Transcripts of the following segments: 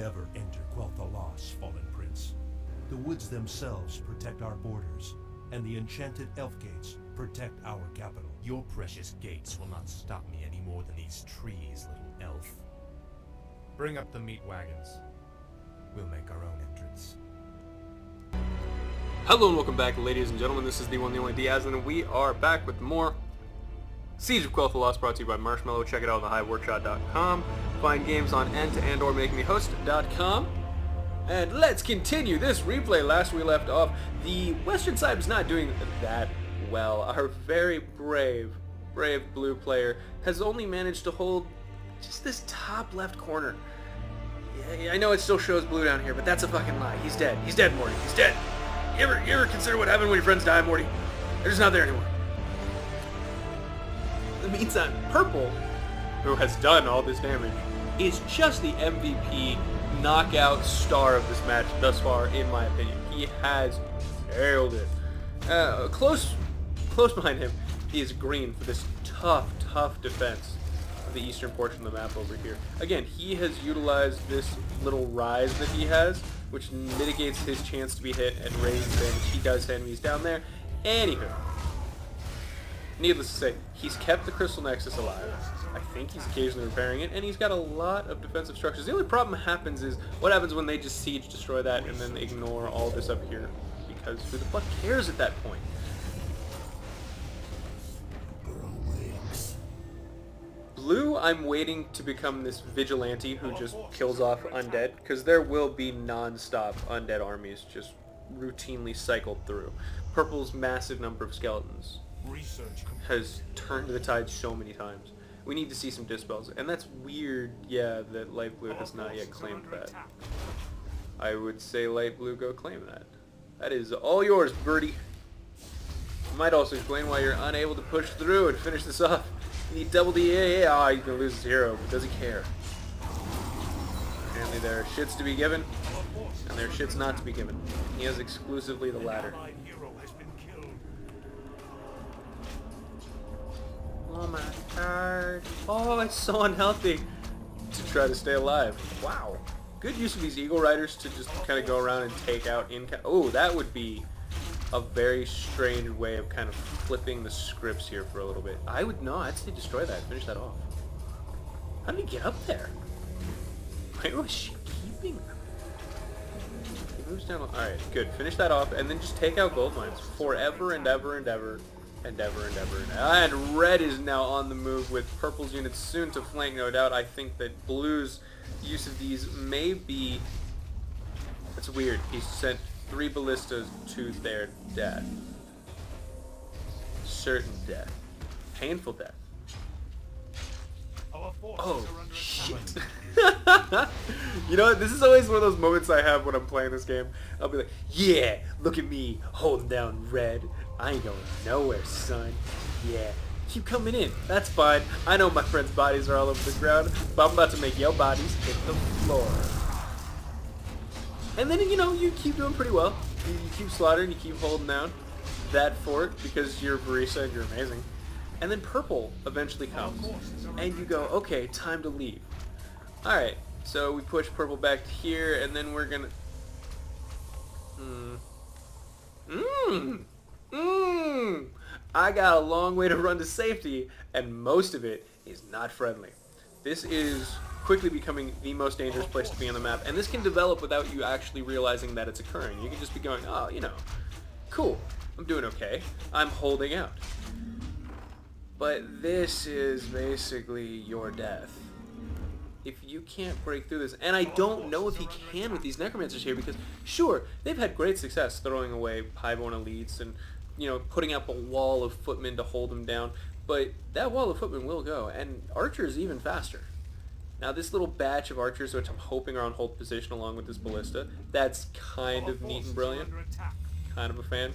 never enter Quel'Thalas, Fallen Prince. The woods themselves protect our borders, and the enchanted elf gates protect our capital. Your precious gates will not stop me any more than these trees, little elf. Bring up the meat wagons. We'll make our own entrance. Hello and welcome back, ladies and gentlemen. This is the one, the only Azothan, and we are back with more Siege of Quel'Thalas, brought to you by Marshmallow. Check it out on thehiveworkshop.com. Find games on end-to-end or makemehost.com. And let's continue this replay. Last we left off, the western side was not doing that well. Our very brave blue player has only managed to hold just this top left corner. Yeah, I know it still shows blue down here, but that's a fucking lie. He's dead. He's dead, Morty. He's dead. You ever consider what happened when your friends die, Morty? They're just not there anymore. In the meantime, Purple, who has done all this damage, is just the MVP knockout star of this match thus far, in my opinion. He has nailed it. Close behind him is Green for this tough defense of the eastern portion of the map over here. Again, he has utilized this little rise that he has, which mitigates his chance to be hit and raise damage he does to enemies down there. Anywho, needless to say, he's kept the Crystal Nexus alive. I think he's occasionally repairing it, and he's got a lot of defensive structures. The only problem happens is, what happens when they just siege destroy that and then ignore all this up here? Because who the fuck cares at that point? Blue, I'm waiting to become this vigilante who just kills off undead, because there will be non-stop undead armies just routinely cycled through. Purple's massive number of skeletons has turned the tide so many times. We need to see some dispels, and that's weird, yeah, that light blue has not yet claimed that. I would say light blue, go claim that. That is all yours, birdie. You might also explain why you're unable to push through and finish this off. You need double DA. Oh, he's gonna lose his hero, but does he care? Apparently there are shits to be given, and there are shits not to be given. He has exclusively the latter. Oh my god. Oh, it's so unhealthy to try to stay alive. Wow. Good use of these Eagle Riders to just kind of go around and take out oh, that would be a very strange way of kind of flipping the scripts here for a little bit. I'd say destroy that, finish that off. How did he get up there? Where was she keeping them? He moves down. Alright, good. Finish that off, and then just take out gold mines forever and ever and ever. And red is now on the move with purple's units soon to flank, no doubt. I think that blue's use of these may be... That's weird. He sent 3 ballistas to their death. Certain death. Painful death. Oh, shit. You know what? This is always one of those moments I have when I'm playing this game. I'll be like, yeah, look at me holding down red. I ain't going nowhere, son. Yeah, keep coming in. That's fine. I know my friends' bodies are all over the ground, but I'm about to make your bodies hit the floor. And then, you know, you keep doing pretty well. You keep slaughtering, you keep holding down that fort because you're Barisa and you're amazing. And then purple eventually comes, and you go, okay, time to leave. Alright, so we push purple back to here, and then we're gonna... I got a long way to run to safety, and most of it is not friendly. This is quickly becoming the most dangerous place to be on the map, and this can develop without you actually realizing that it's occurring. You can just be going, oh, you know, cool, I'm doing okay, I'm holding out. But this is basically your death. If you can't break through this, and I don't know if he can with these necromancers here, because sure, they've had great success throwing away highborn elites and, you know, putting up a wall of footmen to hold them down, but that wall of footmen will go, and archers even faster. Now this little batch of archers, which I'm hoping are on hold position along with this ballista, that's kind of neat and brilliant. Kind of a fan.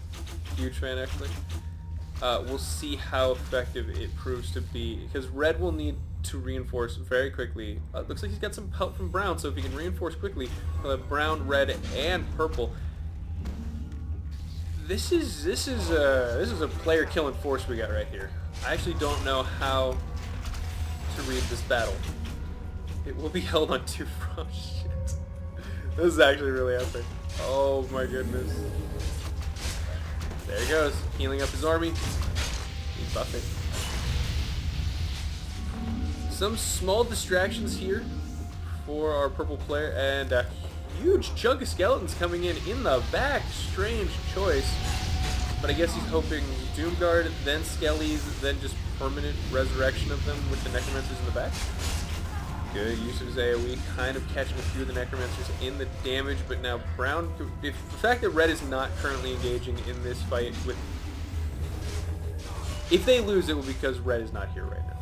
Huge fan, actually. We'll see how effective it proves to be, because red will need to reinforce very quickly. Looks like he's got some help from brown, so if he can reinforce quickly, he'll have brown, red, and purple. This is a player killing force we got right here. I actually don't know how to read this battle. It will be held on 2 fronts. Shit. This is actually really epic. Oh my goodness. There he goes, healing up his army. He's buffing. Some small distractions here for our purple player, and a huge chunk of skeletons coming in the back. Strange choice. But I guess he's hoping Doomguard, then Skellies, then just permanent resurrection of them with the Necromancers in the back. Good use of his AoE, kind of catching a few of the Necromancers in the damage, but now Brown, if the fact that Red is not currently engaging in this fight with... If they lose, it will be because Red is not here right now.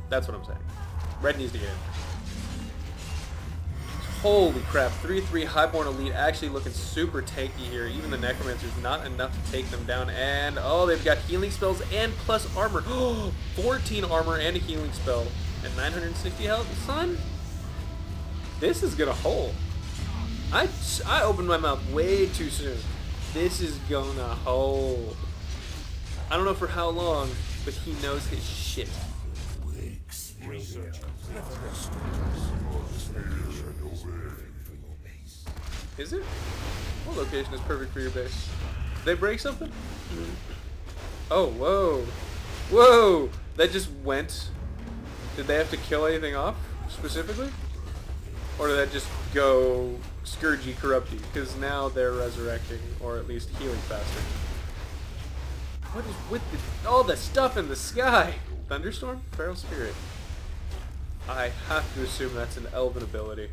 That's what I'm saying. Red needs to get in. Holy crap, 3-3 Highborn Elite actually looking super tanky here. Even the Necromancer's not enough to take them down. And, oh, they've got healing spells and plus armor. 14 armor and a healing spell. And 960 health. Son, this is gonna hold. I opened my mouth way too soon. This is gonna hold. I don't know for how long, but he knows his shit. Is it? What location is perfect for your base? Did they break something? Oh, whoa. Whoa! That just went. Did they have to kill anything off, specifically? Or did that just go Scourgy Corrupty? Because now they're resurrecting, or at least healing faster. What is with all the stuff in the sky? Thunderstorm? Feral Spirit. I have to assume that's an elven ability.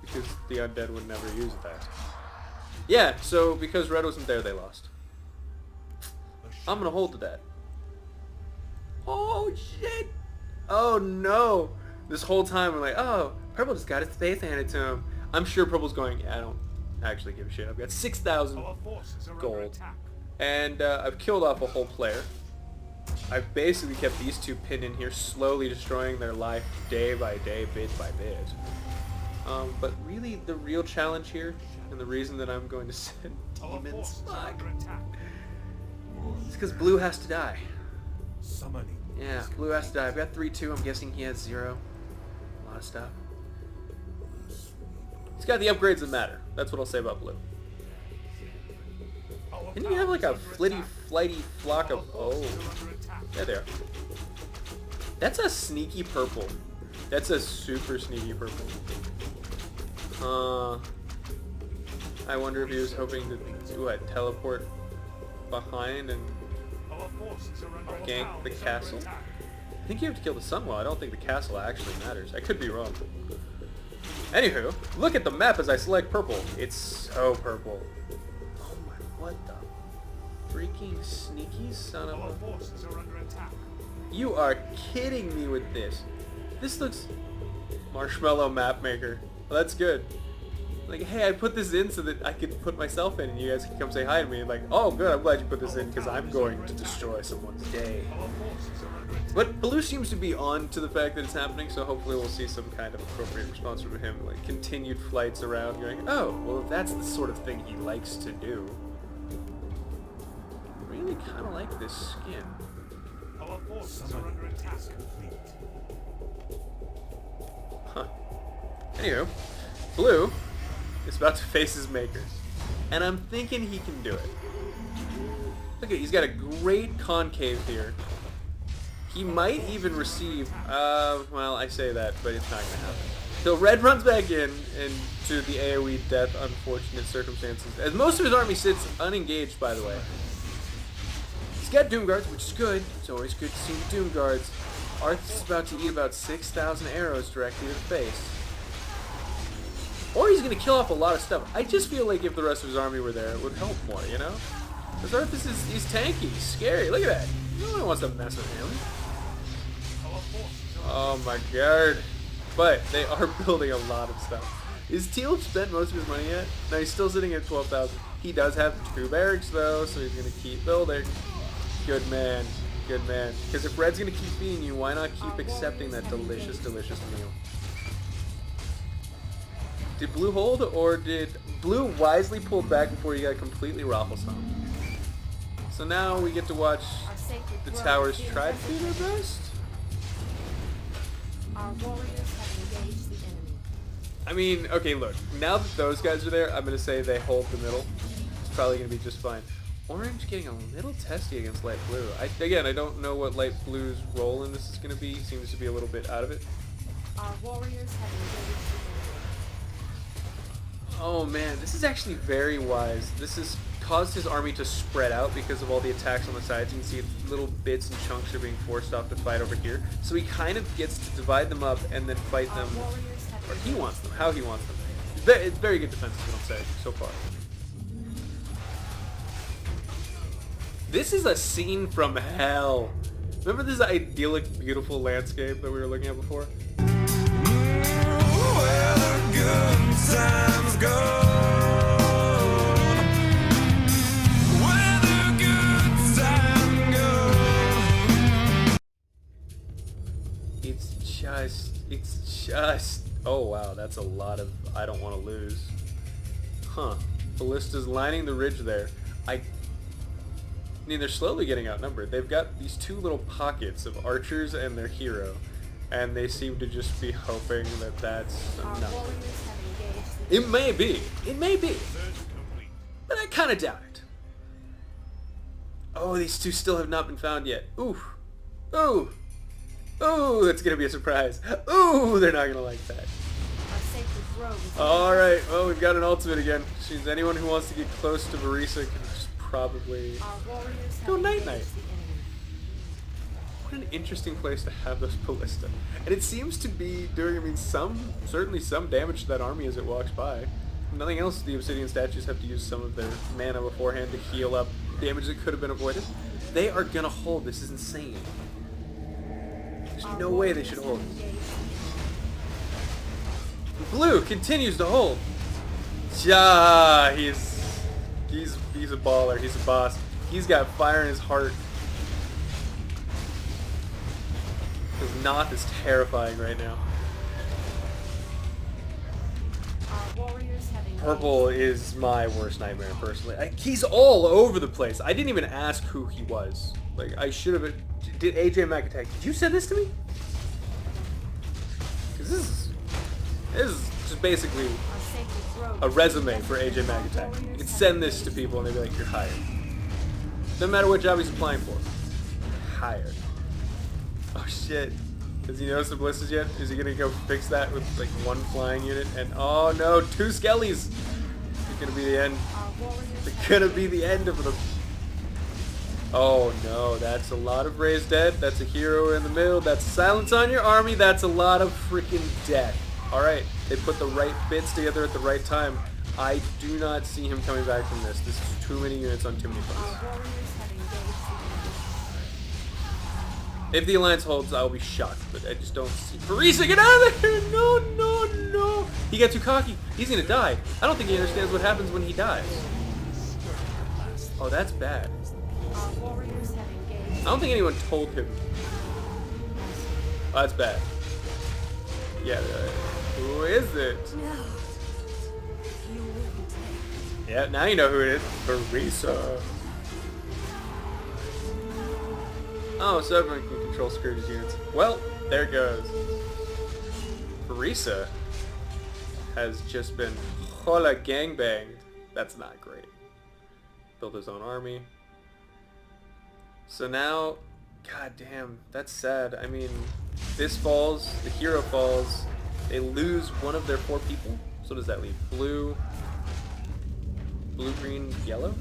Because the undead would never use that. Yeah, so because Red wasn't there, they lost. I'm gonna hold to that. Oh, shit! Oh, no! This whole time we're like, oh, Purple just got his face handed to him. I'm sure Purple's going, yeah, I don't actually give a shit. I've got 6,000 gold. And I've killed off a whole player. I've basically kept these two pinned in here, slowly destroying their life day by day, bit by bit. But really, the real challenge here, and the reason that I'm going to send demons, is because Blue has to die. Yeah, Blue has to die. I've got 3-2. I'm guessing he has 0. A lot of stuff. He's got the upgrades that matter. That's what I'll say about Blue. Didn't you have like a flighty flock of... Oh. Yeah, there. That's a sneaky purple. That's a super sneaky purple. I wonder if he was hoping to teleport behind and gank the castle. I think you have to kill the Sunwell. I don't think the castle actually matters. I could be wrong. Anywho, look at the map as I select purple. It's so purple. Oh my, what the freaking sneaky son of a... You are kidding me with this. This looks... Marshmallow map maker. Well, that's good. Like, hey, I put this in so that I could put myself in and you guys can come say hi to me. Like, oh, good, I'm glad you put this in because I'm going to destroy someone's day. But Blue seems to be on to the fact that it's happening, so hopefully we'll see some kind of appropriate response from him. Like, continued flights around going, oh, well, if that's the sort of thing he likes to do. I really kind of like this skin. Our forces are under attack. Huh. Anywho, Blue is about to face his makers. And I'm thinking he can do it. Look at, he's got a great concave here. He might even receive, well, I say that, but it's not going to happen. So Red runs back in into the AoE death, unfortunate circumstances. As most of his army sits unengaged, by the way. He's got Doomguards, which is good. It's always good to see the Doomguards. Arthas is about to eat about 6,000 arrows directly to the face. Or he's going to kill off a lot of stuff. I just feel like if the rest of his army were there, it would help more, you know? Because Arthas he's tanky, he's scary. Look at that. No one wants to mess with him. Oh my god. But they are building a lot of stuff. Is Teal spent most of his money yet? No, he's still sitting at 12,000. He does have 2 barracks though, so he's going to keep building. Good man. Good man. Because if Red's going to keep feeding you, why not keep accepting that delicious, delicious meal? Did Blue hold, or did Blue wisely pull back before he got completely raffle-stomped? So now we get to watch the towers try to do their best. Our warriors have engaged the enemy. I mean, okay, look. Now that those guys are there, I'm going to say they hold the middle. It's probably going to be just fine. Orange getting a little testy against light blue. Again, I don't know what light blue's role in this is going to be. He seems to be a little bit out of it. Our warriors have engaged. Oh man, this is actually very wise. This has caused his army to spread out because of all the attacks on the sides. You can see little bits and chunks are being forced off to fight over here. So he kind of gets to divide them up and then fight them, or he wants them, how he wants them. It's very good defense, is what I'm saying, so far. This is a scene from hell. Remember this idyllic, beautiful landscape that we were looking at before? Where the good times go. Where the good times go. It's just. Oh wow, that's a lot of. I don't want to lose. Huh. Ballista's lining the ridge there. I mean, they're slowly getting outnumbered. They've got these two little pockets of archers and their hero, and they seem to just be hoping that that's enough. It may be. It may be. But I kind of doubt it. Oh, these two still have not been found yet. Ooh. Ooh. Ooh, that's going to be a surprise. Ooh, they're not going to like that. Alright, well, we've got an ultimate again. Which means anyone who wants to get close to Varisa can just probably go night-night. What an interesting place to have those ballista. And it seems to be doing, I mean, certainly some damage to that army as it walks by. If nothing else, the Obsidian statues have to use some of their mana beforehand to heal up damage that could have been avoided. They are gonna hold. This is insane. There's no way they should hold. Blue continues to hold. Yeah, he's a baller. He's a boss. He's got fire in his heart. Because Noth is terrifying right now. Purple is my worst nightmare, personally. He's all over the place. I didn't even ask who he was. Like, I should have. Did AJ Mac attack? Did you send this to me? Because this is just basically a resume for AJ Mac attack. You can send this to people and they'd be like, you're hired. No matter what job he's applying for. Hired. Oh shit. Has he noticed the ballistas yet? Is he gonna go fix that with like one flying unit? And oh no, two skellies! It's gonna be the end. It's gonna be the end of them. Oh no, that's a lot of raised dead. That's a hero in the middle. That's silence on your army. That's a lot of freaking death. Alright, they put the right bits together at the right time. I do not see him coming back from this. This is too many units on too many fronts. If the alliance holds, I'll be shocked, but I just don't see. Varisa, get out of there! No, no, no! He got too cocky. He's gonna die. I don't think he understands what happens when he dies. Oh, that's bad. I don't think anyone told him. Oh, that's bad. Yeah, who is it? Yeah, now you know who it is. Varisa. Oh, so everyone can control Scourge's units. Well, there it goes. Varisa has just been hola gangbanged. That's not great. Built his own army. So now, god damn, that's sad. I mean, this falls, the hero falls, they lose one of their 4 people. So what does that leave? Blue, green, yellow?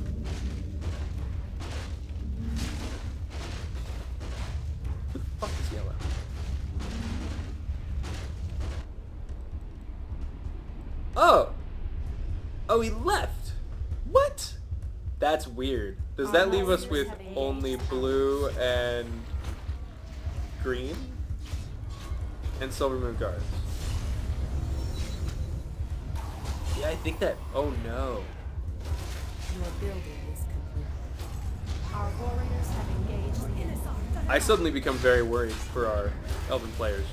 Who the fuck is yellow? Oh! Oh, he left! What? That's weird. Does that leave us with only blue and green? And Silver Moon Guards? Yeah, I think that... Oh no. Your building is complete. Our warriors have engaged the enemy. I suddenly become very worried for our Elven players.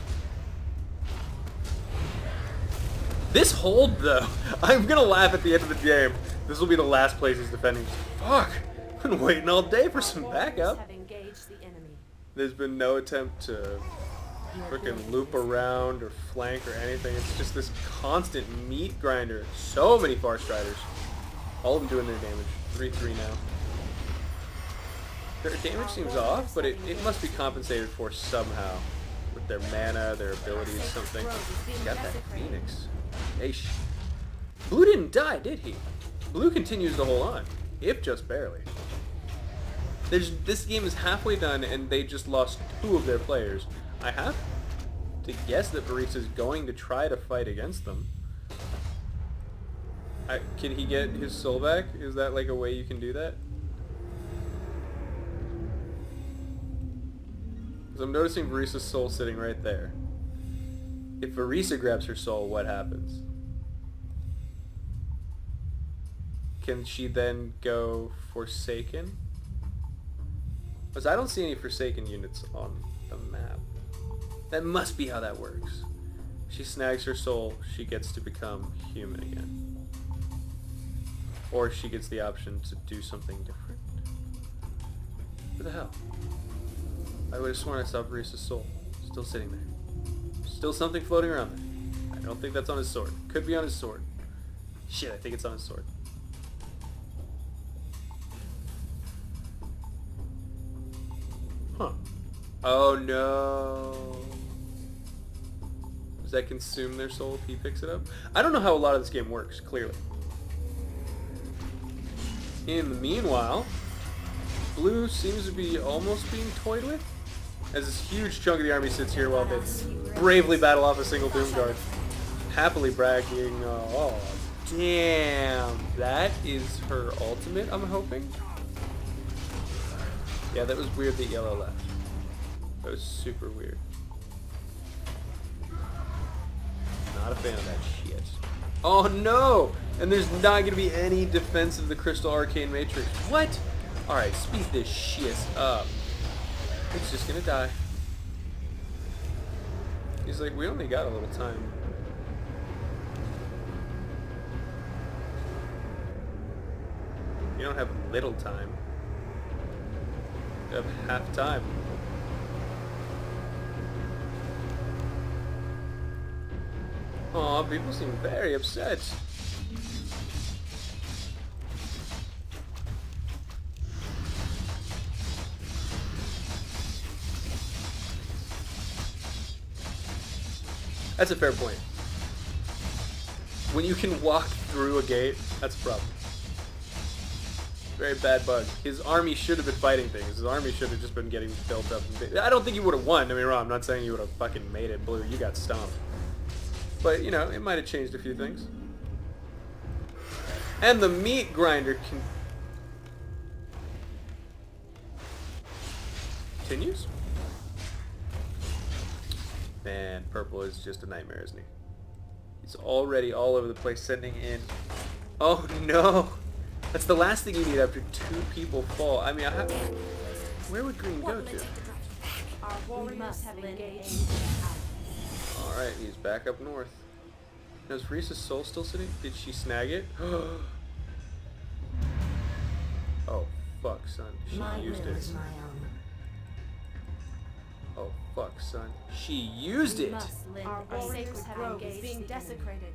This hold, though, I'm gonna laugh at the end of the game. This will be the last place he's defending. Fuck! I've been waiting all day for some backup. There's been no attempt to freaking loop around or flank or anything. It's just this constant meat grinder. So many Far Striders. All of them doing their damage. 3-3 now. Their damage seems off, but it must be compensated for somehow. With their mana, their abilities, something. Got that Phoenix. Eish. Blue didn't die, did he? Blue continues to hold on. If just barely. This game is halfway done and they just lost 2 of their players. I have to guess that Varese is going to try to fight against them. Can he get his soul back? Is that like a way you can do that? Because I'm noticing Varese's soul sitting right there. If Varese grabs her soul, what happens? Can she then go Forsaken? Because I don't see any Forsaken units on the map. That must be how that works. She snags her soul, she gets to become human again. Or she gets the option to do something different. What the hell? I would have sworn I saw Varese's soul. Still sitting there. Still something floating around there. I don't think that's on his sword. Could be on his sword. Shit, I think it's on his sword. Huh. Oh no. Does that consume their soul if he picks it up? I don't know how a lot of this game works, clearly. In the meanwhile, Blue seems to be almost being toyed with, as this huge chunk of the army sits here while they bravely battle off a single Doomguard. Happily bragging, oh, damn, that is her ultimate, I'm hoping? Yeah, that was weird that yellow left. That was super weird. Not a fan of that shit. Oh no! And there's not going to be any defense of the Crystal Arcane Matrix. What? Alright, speed this shit up. It's just going to die. He's like, we only got a little time. You don't have little time. You have half time. Aw, people seem very upset. That's a fair point. When you can walk through a gate, that's a problem. Very bad bug. His army should have been fighting things. His army should have just been getting built up. I don't think he would have won. Don't get me wrong. I'm not saying he would have fucking made it. Blue, you got stomped. But, you know, it might have changed a few things. And the meat grinder continues. Man, purple is just a nightmare, isn't he? He's already all over the place sending in... Oh no! That's the last thing you need after 2 people fall. I mean, where would green go to? Our warriors have engaged. Alright, he's back up north. Now, is Varese's soul still sitting? Did she snag it? Oh, fuck, son. She used it. Oh, fuck, son. She used it! Our warriors have engaged. Being desecrated.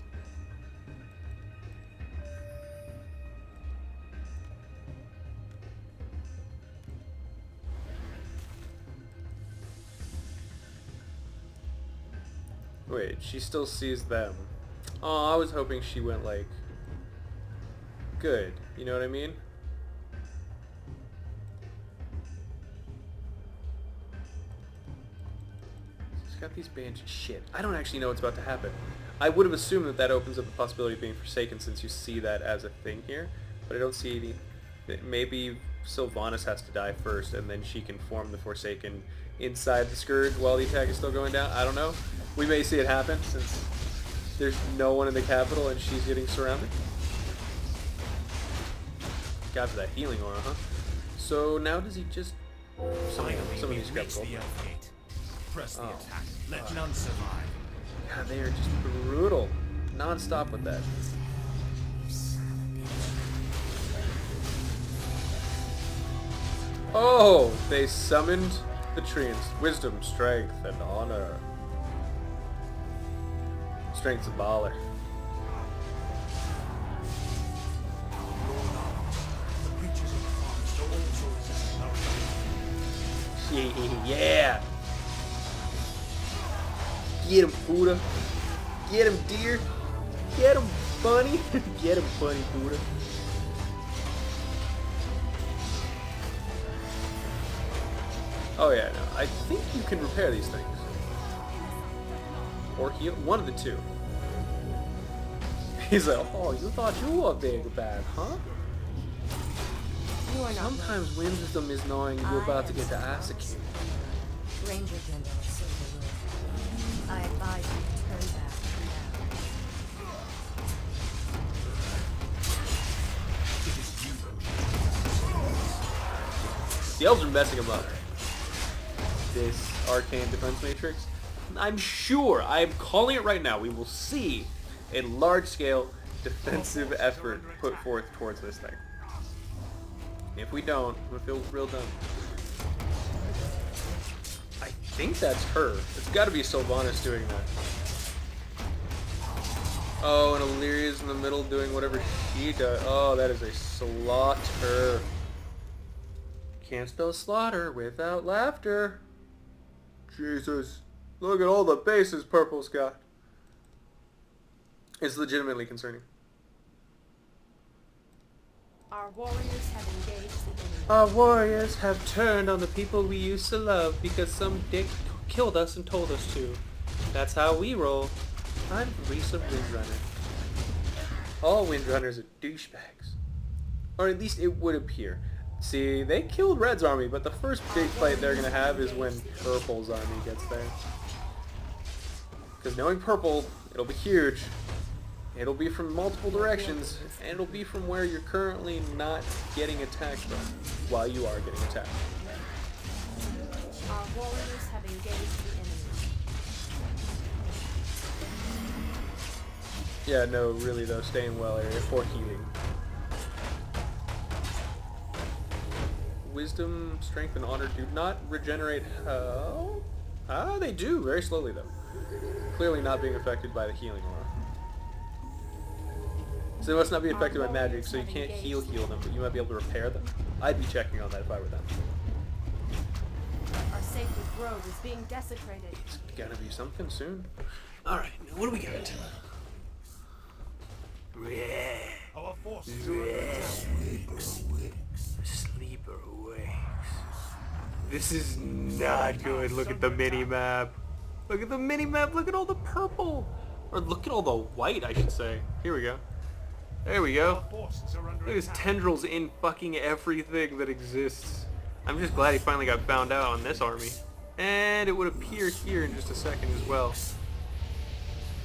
Wait, she still sees them. Oh, I was hoping she went, like, good. You know what I mean? She's got these bandages. Shit. I don't actually know what's about to happen. I would have assumed that that opens up the possibility of being Forsaken since you see that as a thing here. But I don't see any... Maybe Sylvanas has to die first and then she can form the Forsaken inside the Scourge while the attack is still going down. I don't know. We may see it happen since there's no one in the capital and she's getting surrounded. Got to that healing aura, huh? So now does he just... Some of these grabs gold. Press the attack. Let none survive. God, they are just brutal. Non-stop with that. Oh, they summoned the trees. Wisdom, strength, and honor. Strength's a baller. Yeah! Get him, Buddha. Get him, deer. Get him, bunny. Get him, bunny, Buddha. Oh yeah, no. I think you can repair these things. Or heal. One of the two. He's like, oh, you thought you were big bad, huh? You are not Sometimes wisdom is knowing you're about to get the Azothan. Ranger General Silverwood. I advise you to turn back now. The elves are messing him up. This arcane defense matrix. I'm sure, I am calling it right now, we will see a large-scale defensive effort put forth towards this thing. If we don't, I'm gonna feel real dumb. I think that's her. It's gotta be Sylvanas doing that. Oh, and Illyria's in the middle doing whatever she does. Oh, that is a slaughter. Can't spell slaughter without laughter. Jesus. Look at all the bases Purple's got. It's legitimately concerning. Our warriors have engaged the enemy. Our warriors have turned on the people we used to love because some dick killed us and told us to. That's how we roll. I'm Risa Windrunner. All Windrunners are douchebags. Or at least it would appear. See, they killed Red's army, but the first big fight they're going to have is when Purple's army gets there. Because knowing Purple, it'll be huge. It'll be from multiple directions, and it'll be from where you're currently not getting attacked from, while you are getting attacked. Our warriors have engaged the enemy. Yeah, no, really though, stay in well area for healing. Wisdom, strength, and honor do not regenerate health. Ah, they do, very slowly though. Clearly not being affected by the healing aura. So they must not be affected by magic, so you can't heal them, but you might be able to repair them. I'd be checking on that if I were them. Our sacred grove is being desecrated. It's gonna be something soon. Alright, now what do we got? Our forces are under attack. Sleeper wings. This is not good. Look at the mini-map. Look at the mini-map. Look at all the purple. Or look at all the white, I should say. Here we go. There we go. Forces are under Look at his attack. tendrils in fucking everything that exists. I'm just glad he finally got found out on this army. And it would appear here in just a second as well.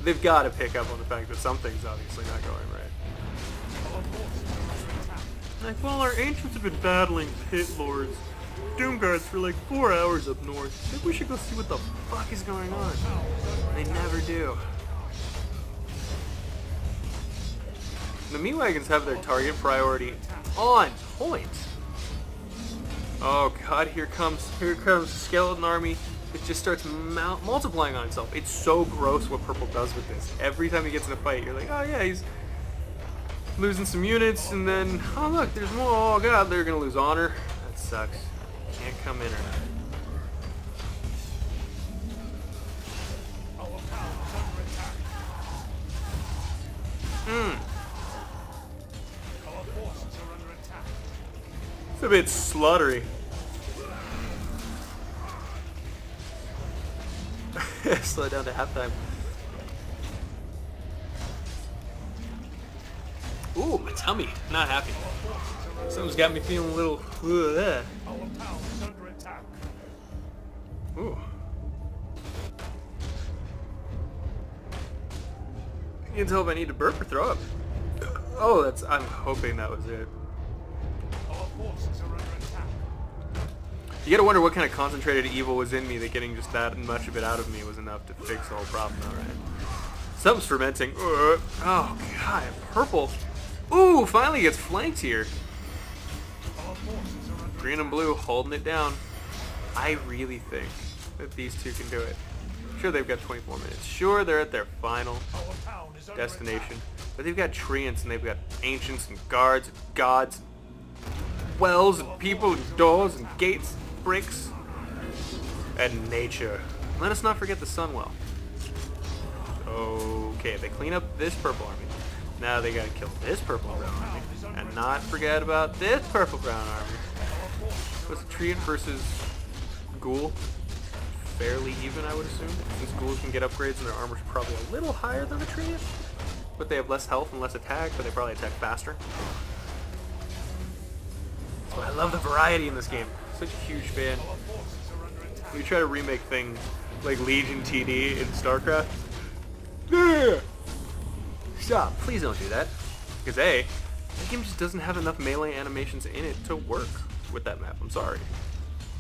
They've got to pick up on the fact that something's obviously not going right. Our forces are under attack. Like, well, our ancients have been battling pit lords, Doomguards for like 4 hours up north. I think we should go see what the fuck is going on. They never do. The meat wagons have their target priority on point. Oh god, here comes the skeleton army. It just starts multiplying on itself. It's so gross what Purple does with this. Every time he gets in a fight, you're like, oh yeah, he's losing some units, and then, oh look, there's more. Oh god, they're gonna lose honor. That sucks. Can't come in or not. Our town is under attack. Our forces are under attack. It's a bit sluttery. Slow down to halftime. Ooh, my tummy. Not happy. Something's got me feeling a little. Our town is under attack. Ooh. You can tell if I need to burp or throw up. Oh, that's. I'm hoping that was it. Our forces are under attack. You gotta wonder what kind of concentrated evil was in me that getting just that much of it out of me was enough to fix the whole problem. All right. Something's fermenting. Oh god, Purple. Ooh, finally gets flanked here. Our forces are under Green and blue holding it down. I really think that these two can do it. Sure, they've got 24 minutes. Sure, they're at their final destination. But they've got treants and they've got ancients and guards and gods, and wells and people and doors and gates, bricks, and nature. Let us not forget the Sunwell. Okay, they clean up this purple army. Now they gotta kill this purple brown army. And not forget about this purple brown army. What's the treant versus ghoul? Fairly even, I would assume, since ghouls can get upgrades and their armor's probably a little higher than the treant. But they have less health and less attack, but they probably attack faster. So I love the variety in this game. Such a huge fan. We try to remake things like Legion TD in StarCraft. Yeah! Stop, please don't do that. Because A, that game just doesn't have enough melee animations in it to work with that map. I'm sorry.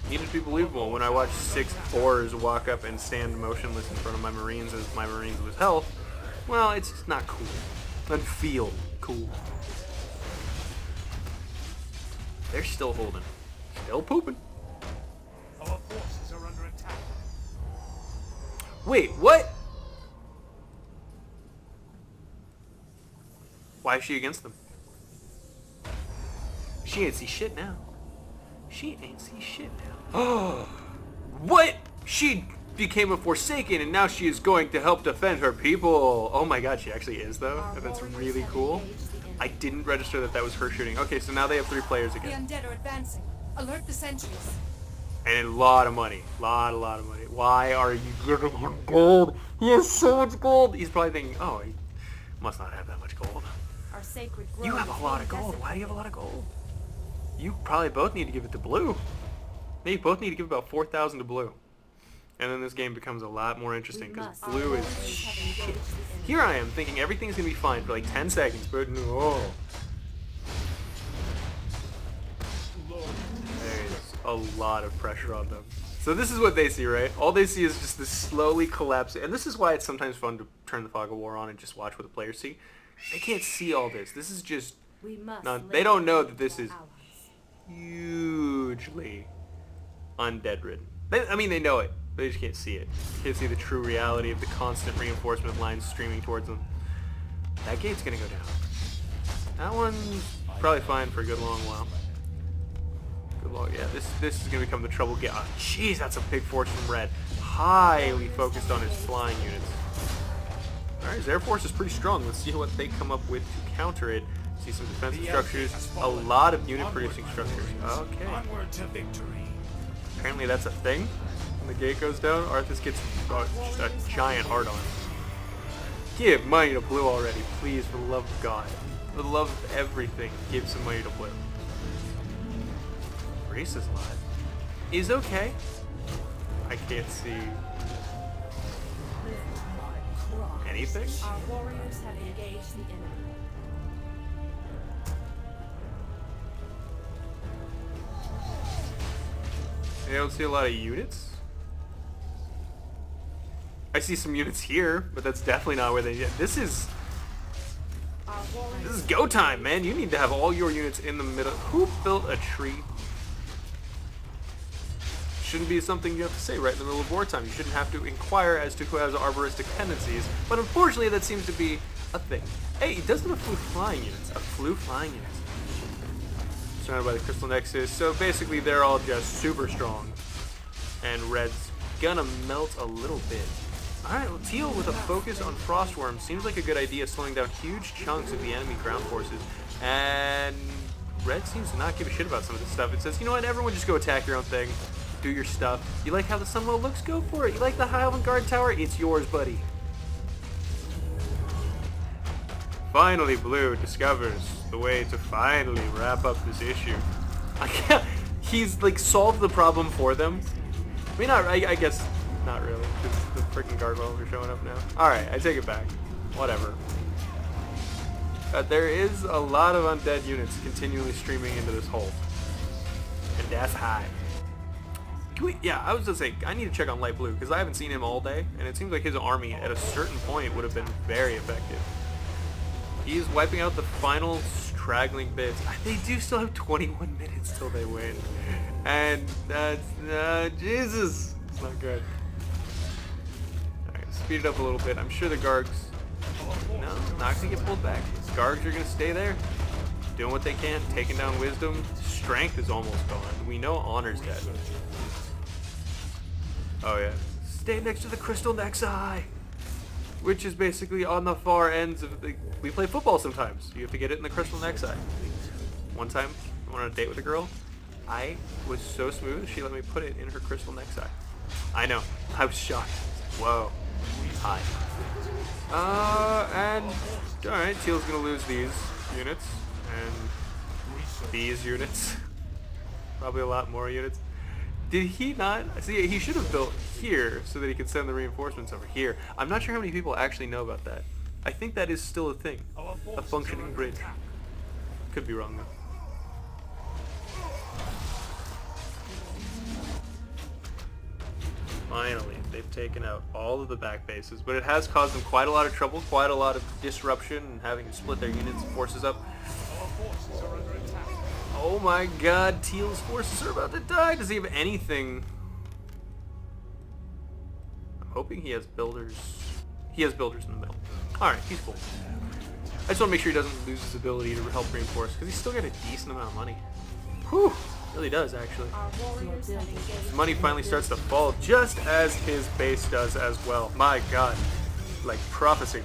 It needed to be believable when I watched 6 boars walk up and stand motionless in front of my marines as my marines lose health. Well, it's just not cool. Doesn't feel cool. They're still holding. Still pooping. Our forces are under attack. Wait, what? Why is she against them? She ain't see shit now. She ain't see shit now. Oh, what? She became a Forsaken and now she is going to help defend her people. Oh my god, she actually is though. And that's really cool. I didn't register that that was her shooting. Okay, so now they have 3 players The again. undead are advancing. Alert the sentries. And a lot of money. Lot of money. Why are you giving him gold? He has so much gold. He's probably thinking, oh, he must not have that much gold. Our sacred You grove have is a lot being of gold. Why do you have a desecrated. lot of gold? You probably both need to give it to blue. They both need to give about 4,000 to blue. And then this game becomes a lot more interesting because Our blue is warriors have shit. engaged the enemy. Here I am thinking everything's going to be fine for like 10 seconds, but no. There's a lot of pressure on them. So this is what they see, right? All they see is just this slowly collapsing. And this is why it's sometimes fun to turn the Fog of War on and just watch what the players see. They can't see all this. This is just We must they don't know that liberate this our is allies. hugely undead ridden. I mean, they know it. They just can't see it. Can't see the true reality of the constant reinforcement lines streaming towards them. That gate's gonna go down. That one's probably fine for a good long while. Good long, yeah. This is gonna become the trouble gate. Oh, jeez, that's a big force from Red. Highly focused on his flying units. All right, his air force is pretty strong. Let's see what they come up with to counter it. See some defensive structures. A lot of unit producing structures. Okay. Onward to victory. Apparently that's a thing. When the gate goes down, Arthas gets just a giant hard on. Give money to blue already, please, for the love of God. For the love of everything, give some money to blue. Race is alive. Is okay. I can't see anything. Our warriors have engaged the enemy. I don't see a lot of units. I see some units here, but that's definitely not where they get. This is Our warriors go time, man. You need to have all your units in the middle. Who built a tree? Shouldn't be something you have to say right in the middle of wartime. You shouldn't have to inquire as to who has arboristic tendencies, but unfortunately that seems to be a thing. Hey, he does have a flu flying units. A flu flying unit. Surrounded by the Crystal Nexus, so basically they're all just super strong. And Red's gonna melt a little bit. Alright, well, Teal with a focus on Frostworm seems like a good idea, slowing down huge chunks of the enemy ground forces. And Red seems to not give a shit about some of this stuff. It says, you know what, everyone just go attack your own thing. Do your stuff. You like how the Sunwell looks? Go for it. You like the High Elven Guard Tower? It's yours, buddy. Finally, Blue discovers the way to finally wrap up this issue. I can't. He's like solved the problem for them. I mean, I guess not really, because the freaking Guardwells are showing up now. All right, I take it back. Whatever. There is a lot of undead units continually streaming into this hole, and that's high. Yeah, I was gonna say, I need to check on Light Blue, because I haven't seen him all day, and it seems like his army at a certain point would have been very effective. He is wiping out the final straggling bits. They do still have 21 minutes till they win. And that's Jesus. It's not good. Alright, speed it up a little bit. I'm sure the Gargs. No, not gonna get pulled back. Gargs are gonna stay there, doing what they can, taking down Wisdom. Strength is almost gone. We know Honor's dead. Oh yeah. Stay next to the Crystal Nexi, which is basically on the far ends of the. We play football sometimes. You have to get it in the Crystal Nexi. One time, I went on a date with a girl. I was so smooth, she let me put it in her Crystal Nexi. I know. I was shocked. Whoa. Hi. And alright, Teal's gonna lose these units and these units. Probably a lot more units. Did he not? See, he should have built here so that he could send the reinforcements over here. I'm not sure how many people actually know about that. I think that is still a thing. A functioning bridge. Could be wrong though. Finally, they've taken out all of the back bases, but it has caused them quite a lot of trouble, quite a lot of disruption, and having to split their units and forces up. Oh my god, Teal's forces are about to die. Does he have anything? I'm hoping he has builders. He has builders in the middle. Alright, he's cool. I just want to make sure he doesn't lose his ability to help reinforce, because he's still got a decent amount of money. Whew, really does actually. His money finally starts to fall just as his base does as well. My god, like prophecy.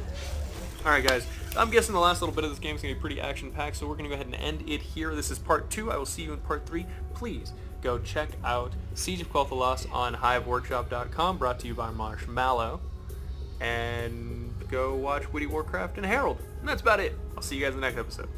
Alright guys, I'm guessing the last little bit of this game is going to be pretty action-packed, so we're going to go ahead and end it here. This is part 2. I will see you in part 3. Please go check out Siege of Quel'Thalas on hiveworkshop.com, brought to you by Marshmallow. And go watch Witty Warcraft and Herald. And that's about it. I'll see you guys in the next episode.